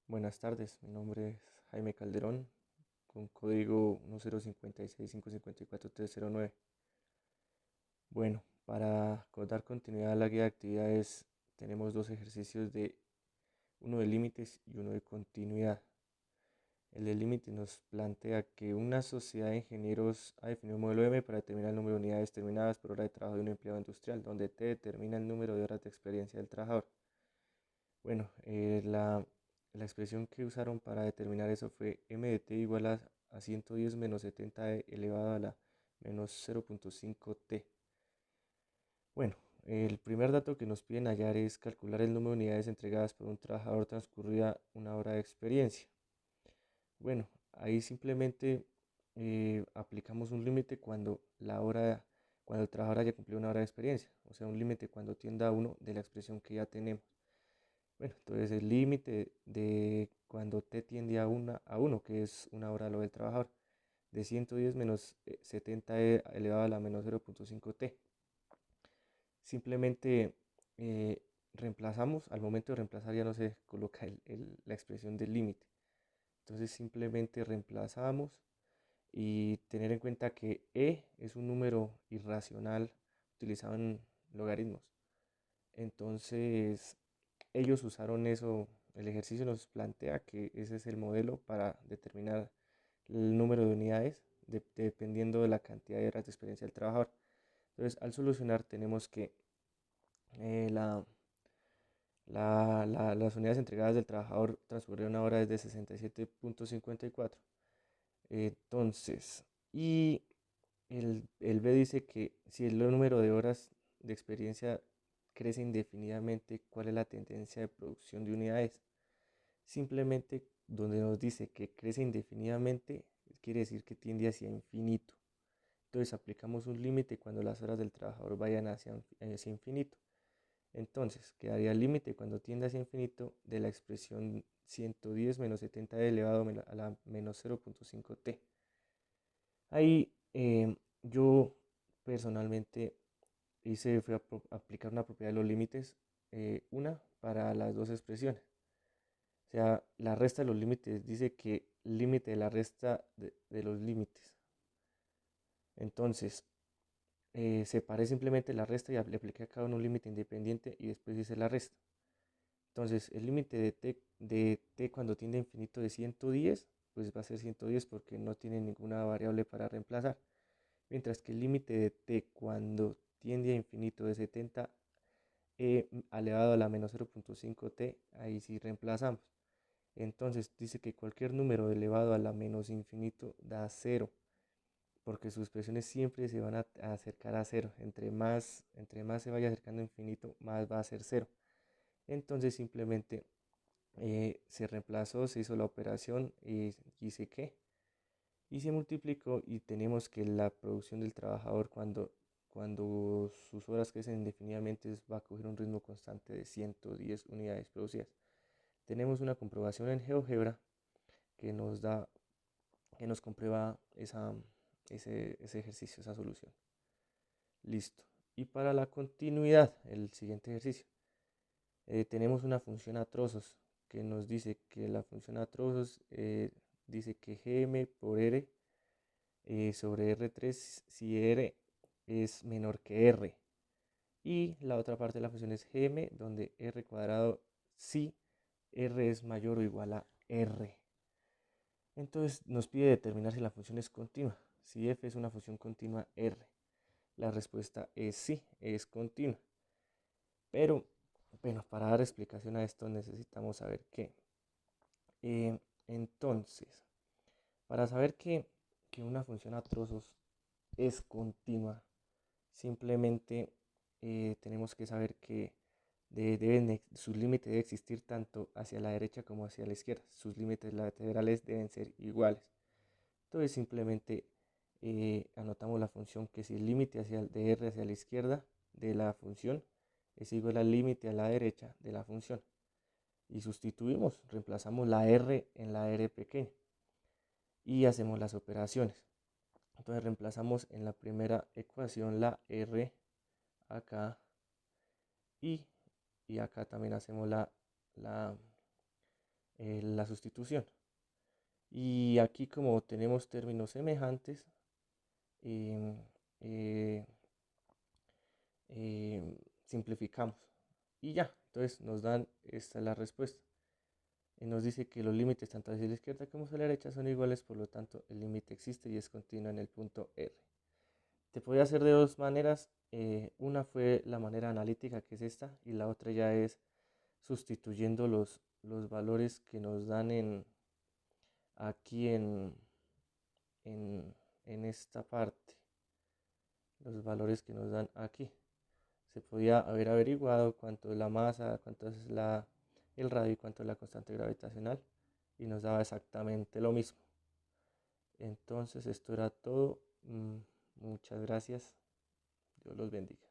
Buenas tardes, mi nombre es Jaime Calderón, con código 1056554-309. Bueno, para dar continuidad a la guía de actividades, tenemos dos ejercicios uno de límites y uno de continuidad. El de límite nos plantea que una sociedad de ingenieros ha definido un modelo M para determinar el número de unidades terminadas por hora de trabajo de un empleado industrial, donde T determina el número de horas de experiencia del trabajador. Bueno, la expresión que usaron para determinar eso fue m de t igual a 110 menos 70 elevado a la menos 0.5 t. Bueno, el primer dato que nos piden hallar es calcular el número de unidades entregadas por un trabajador transcurrida una hora de experiencia. Bueno, ahí simplemente aplicamos un límite cuando el trabajador haya cumplido una hora de experiencia, o sea, un límite cuando tienda a 1 de la expresión que ya tenemos. Bueno, entonces el límite de cuando t tiende a 1, que es una hora lo del trabajador, de 110 menos 70 elevado a la menos 0.5t. Simplemente reemplazamos, al momento de reemplazar ya no se coloca la expresión del límite. Entonces simplemente reemplazamos y tener en cuenta que es un número irracional utilizado en logaritmos. Entonces ellos usaron eso, el ejercicio nos plantea que ese es el modelo para determinar el número de unidades dependiendo de la cantidad de horas de experiencia del trabajador. Entonces, al solucionar tenemos que eh, la, las unidades entregadas del trabajador transcurrieron una hora desde 67.54. Entonces, y el B dice que si el número de horas de experiencia crece indefinidamente, ¿cuál es la tendencia de producción de unidades? Simplemente donde nos dice que crece indefinidamente, quiere decir que tiende hacia infinito. Entonces aplicamos un límite cuando las horas del trabajador vayan hacia infinito. Entonces quedaría el límite cuando tiende hacia infinito de la expresión 110 menos 70 elevado a la menos 0.5t. Ahí yo personalmente fui a aplicar una propiedad de los límites, una para las dos expresiones. O sea, la resta de los límites dice que límite de la resta de los límites. Entonces, separé simplemente la resta y le apliqué a cada uno un límite independiente y después hice la resta. Entonces, el límite de t cuando tiende a infinito de 110, pues va a ser 110 porque no tiene ninguna variable para reemplazar. Mientras que el límite de t cuando tiende a infinito de 70 elevado a la menos 0.5t, ahí sí reemplazamos. Entonces dice que cualquier número elevado a la menos infinito da cero, porque sus expresiones siempre se van a acercar a cero. Entre más se vaya acercando a infinito, más va a ser cero. Entonces simplemente se reemplazó, se hizo la operación y hice que y se multiplicó y tenemos que la producción del trabajador cuando sus horas crecen indefinidamente va a coger un ritmo constante de 110 unidades producidas. Tenemos una comprobación en GeoGebra que nos da, que nos comprueba ese ejercicio, esa solución. Listo. Y para la continuidad, el siguiente ejercicio, tenemos una función a trozos que nos dice que la función a trozos dice que gm por r sobre R3 si R es menor que R. Y la otra parte de la función es gm, donde R cuadrado si R es mayor o igual a R. Entonces nos pide determinar si la función es continua. Si f es una función continua R. La respuesta es sí, es continua. Pero, bueno, para dar explicación a esto necesitamos saber qué. Entonces, para saber que una función a trozos es continua, simplemente tenemos que saber que sus límites deben existir tanto hacia la derecha como hacia la izquierda. Sus límites laterales deben ser iguales. Entonces simplemente anotamos la función que si el límite de r hacia la izquierda de la función es igual al límite a la derecha de la función. Y sustituimos, reemplazamos la r en la r pequeña y hacemos las operaciones. Entonces reemplazamos en la primera ecuación la r acá y acá también hacemos la la sustitución. Y aquí como tenemos términos semejantes, em, eh, simplificamos y ya, entonces nos dan, esta es la respuesta. Y nos dice que los límites tanto hacia la izquierda como hacia la derecha son iguales, por lo tanto el límite existe y es continuo en el punto R. Te podía hacer de dos maneras, una fue la manera analítica, que es esta, y la otra ya es sustituyendo los valores que nos dan aquí en, en esta parte, los valores que nos dan aquí. Se podía haber averiguado cuánto es la masa, cuánto es el radio y cuánto es la constante gravitacional, y nos daba exactamente lo mismo. Entonces esto era todo. Muchas gracias. Dios los bendiga.